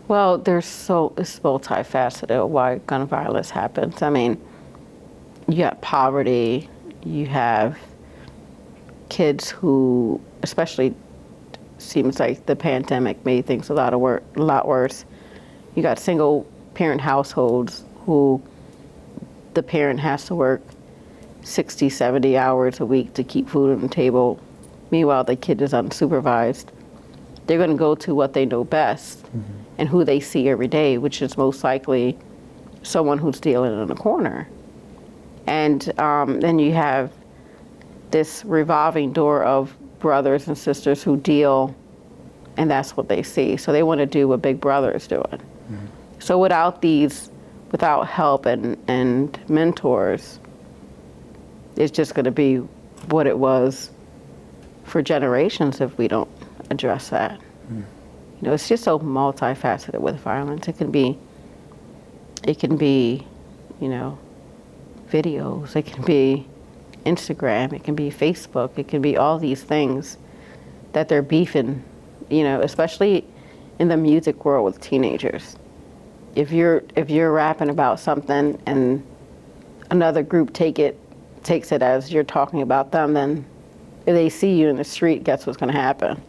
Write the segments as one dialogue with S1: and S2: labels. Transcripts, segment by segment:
S1: Well, it's multifaceted why gun violence happens. I mean, you got poverty, you have kids who, especially seems like the pandemic made things a lot worse. You got single parent households who the parent has to work 60, 70 hours a week to keep food on the table. Meanwhile, the kid is unsupervised. They're going to go to what they know best and who they see every day, which is most likely someone who's stealing in a corner. And then you have this revolving door of brothers and sisters who deal, and that's what they see. So they want to do what Big Brother is doing. So without help and mentors, it's just going to be what it was for generations if we don't address that. You know, it's just so multifaceted with violence. It can be, you know, videos. It can be Instagram. It can be Facebook. It can be all these things that they're beefing, you know, especially in the music world with teenagers. If you're rapping about something and another group takes it as you're talking about them, then if they see you in the street, guess what's going to happen?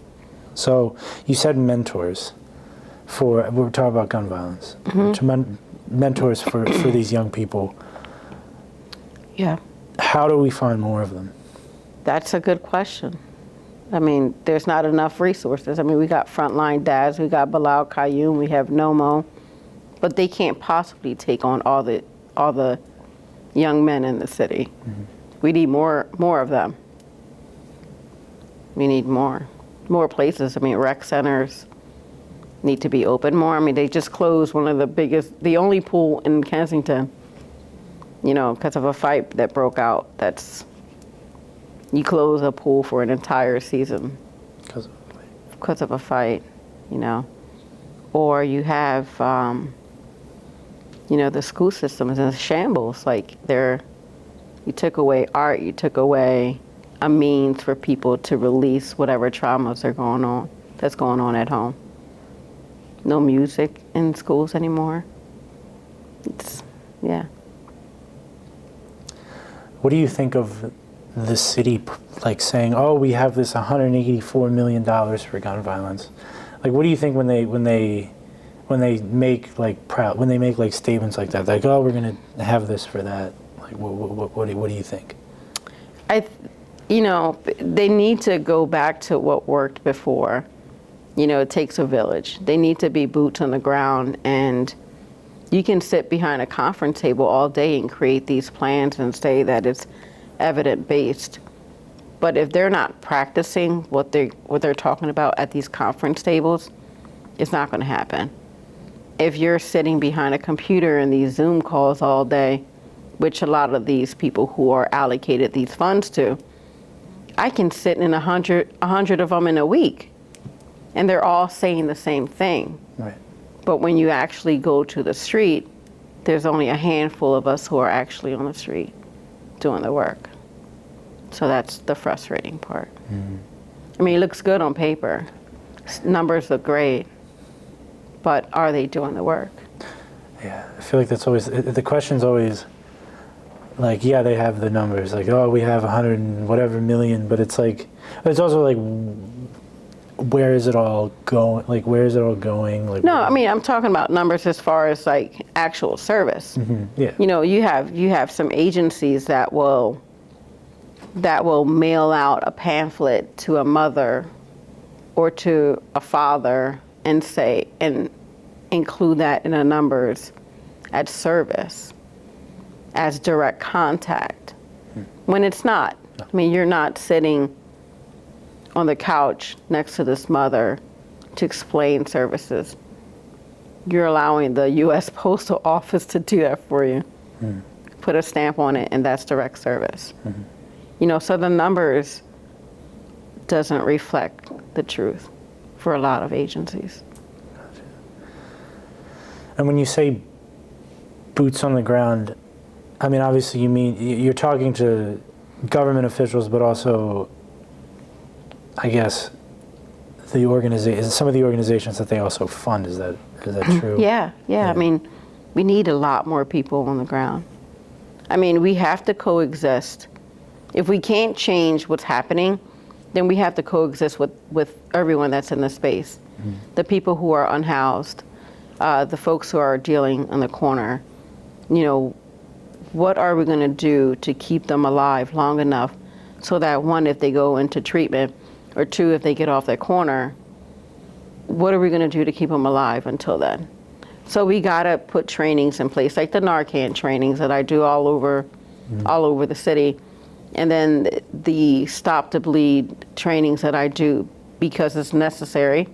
S2: So you said mentors we're talking about gun violence. Mentors for these young people.
S1: Yeah.
S2: How do we find more of them?
S1: That's a good question. I mean, there's not enough resources. I mean, we got Frontline Dads, we got Bilal Qayyum, we have Nomo, but they can't possibly take on all the young men in the city. We need more of them. We need more places. I mean, rec centers need to be open more. I mean, they just closed one of the only pool in Kensington, you know, because of a fight that broke out. You close a pool for an entire season because of a fight, you know. Or you have, you know, the school system is in shambles. Like you took away art, you took away a means for people to release whatever traumas that's going on at home. No music in schools anymore. Yeah.
S2: What do you think of the city like saying, "Oh, we have this $184 million for gun violence"? Like, what do you think when they make like statements like that, like, "Oh, we're gonna have this for that"? Like, what do you think?
S1: You know, they need to go back to what worked before. You know, it takes a village. They need to be boots on the ground, and you can sit behind a conference table all day and create these plans and say that it's evidence-based. But if they're not practicing what they're talking about at these conference tables, it's not going to happen. If you're sitting behind a computer in these Zoom calls all day, which a lot of these people who are allocated these funds to, I can sit in 100 of them in a week, and they're all saying the same thing.
S2: Right.
S1: But when you actually go to the street, there's only a handful of us who are actually on the street doing the work. So that's the frustrating part. I mean, it looks good on paper. Numbers look great. But are they doing the work?
S2: Yeah, I feel like that's always, the question's always, like, yeah, they have the numbers, like, oh, we have 100 and whatever million, but it's like, it's also like, where is it all going? Like, where is it all going? Like,
S1: no, I mean, I'm talking about numbers as far as like actual service.
S2: Yeah.
S1: You know, you have some agencies that will mail out a pamphlet to a mother or to a father and say, and include that in the numbers as service, as direct contact, when it's not. I mean, you're not sitting on the couch next to this mother to explain services. You're allowing the U.S. Postal Office to do that for you. Put a stamp on it, and that's direct service. You know, so the numbers doesn't reflect the truth for a lot of agencies.
S2: Gotcha. And when you say boots on the ground, I mean, obviously you're talking to government officials, but also, I guess, the organization, some of the organizations that they also fund. Is that true?
S1: Yeah. I mean, we need a lot more people on the ground. I mean, we have to coexist. If we can't change what's happening, then we have to coexist with everyone that's in the space. The people who are unhoused, the folks who are dealing in the corner. You know, what are we going to do to keep them alive long enough so that, one, if they go into treatment, or two, if they get off that corner, what are we going to do to keep them alive until then? So we got to put trainings in place, like the Narcan trainings that I do all over the city. And then the Stop the Bleed trainings that I do because it's necessary,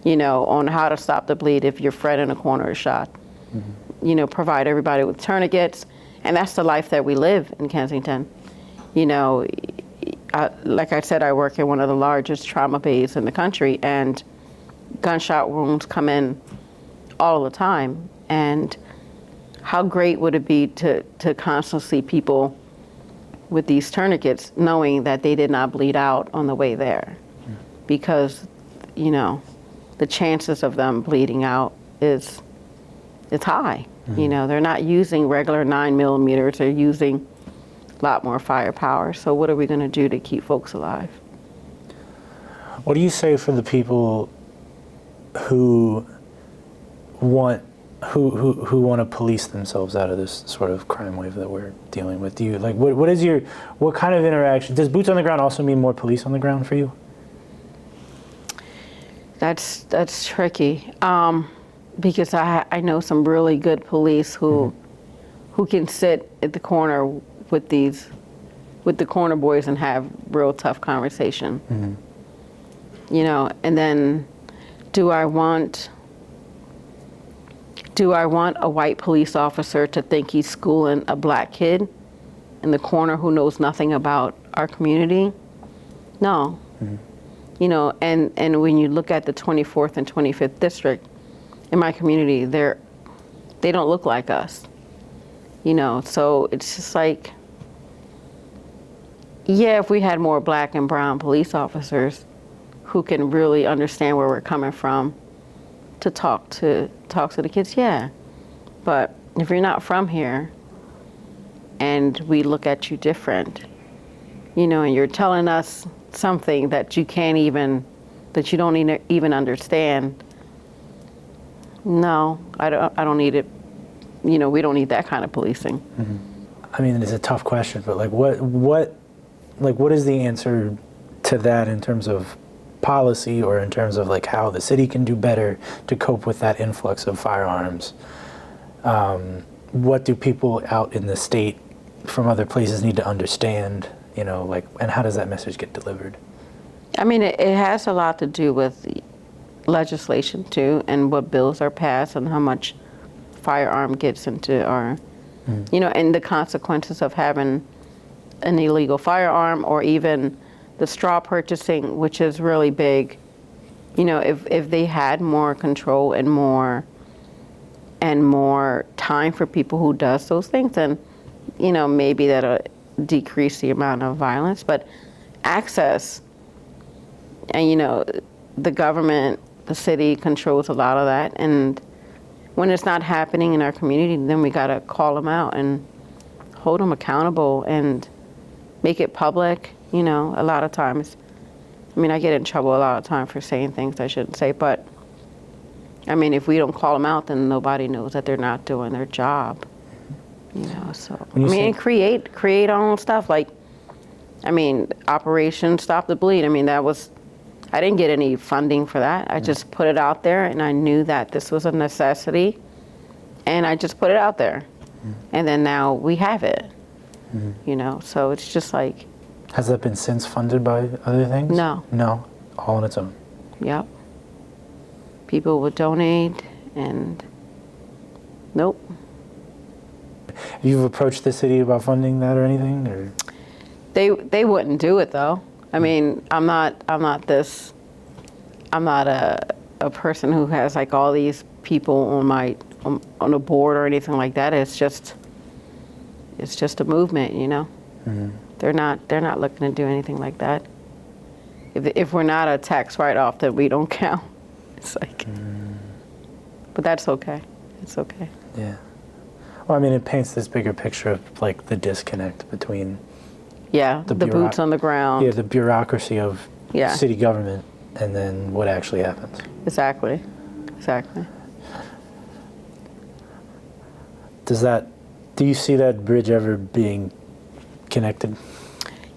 S1: you know, on how to stop the bleed if your friend in a corner is shot. You know, provide everybody with tourniquets. And that's the life that we live in Kensington. You know, like I said, I work in one of the largest trauma bays in the country, and gunshot wounds come in all the time. And how great would it be to constantly see people with these tourniquets knowing that they did not bleed out on the way there? Because, you know, the chances of them bleeding out it's high. You know, they're not using regular 9mm, they're using a lot more firepower. So what are we going to do to keep folks alive?
S2: What do you say for the people who want to police themselves out of this sort of crime wave that we're dealing with? Do you like what kind of interaction does boots on the ground also mean more police on the ground for you?
S1: That's tricky, because I know some really good police who can sit at the corner with the corner boys and have real tough conversation. You know, and then do I want a white police officer to think he's schooling a black kid in the corner who knows nothing about our community? No. You know, and when you look at the 24th and 25th district in my community, they don't look like us. You know, so it's just like, yeah, if we had more black and brown police officers who can really understand where we're coming from to talk to the kids, yeah. But if you're not from here and we look at you different, you know, and you're telling us something that you don't even understand, no, I don't need it. You know, we don't need that kind of policing.
S2: I mean, it's a tough question, but like what is the answer to that in terms of policy, or in terms of like how the city can do better to cope with that influx of firearms? What do people out in the state from other places need to understand, you know, like, and how does that message get delivered?
S1: I mean, it has a lot to do with legislation too, and what bills are passed and how much firearm gets into our, you know, and the consequences of having an illegal firearm, or even the straw purchasing, which is really big. You know, if they had more control and more time for people who does those things, then, you know, maybe that'll decrease the amount of violence. But access, and you know, the government, the city controls a lot of that, and when it's not happening in our community, then we gotta call them out and hold them accountable and make it public. You know, a lot of times, I mean, I get in trouble a lot of time for saying things I shouldn't say, but I mean, if we don't call them out, then nobody knows that they're not doing their job. You know, so I mean, create our own stuff. Like, I mean, Operation Stop the Bleed. I mean, I didn't get any funding for that. I just put it out there, and I knew that this was a necessity, and I just put it out there, and then now we have it. You know, so it's just like.
S2: Has that been since funded by other things?
S1: No.
S2: No, all on its own.
S1: Yep. People would donate, and nope.
S2: You've approached the city about funding that or anything, or?
S1: They wouldn't do it though. I mean, I'm not a person who has like all these people on a board or anything like that. It's just a movement, you know. They're not looking to do anything like that. if we're not a tax write-off, then we don't count. It's like, but that's okay. It's okay.
S2: Yeah. Well, I mean, it paints this bigger picture of like the disconnect between
S1: The boots on the ground.
S2: yeah, the bureaucracy of
S1: Yeah.
S2: city government and then what actually happens.
S1: Exactly. Exactly.
S2: Do you see that bridge ever being connected?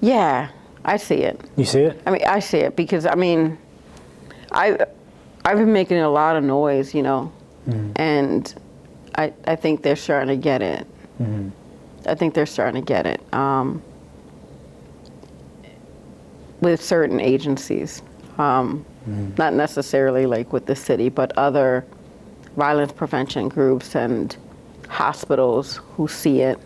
S1: Yeah, I see it.
S2: You see it?
S1: I mean, I see it because I've been making a lot of noise, and I think they're starting to get it. I think they're starting to get it with certain agencies, not necessarily like with the city, but other violence prevention groups and hospitals who see it.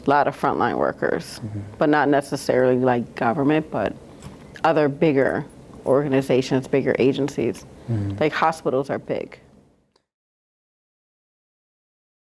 S1: A lot of frontline workers, but not necessarily like government, but other bigger organizations, bigger agencies. Like hospitals are big.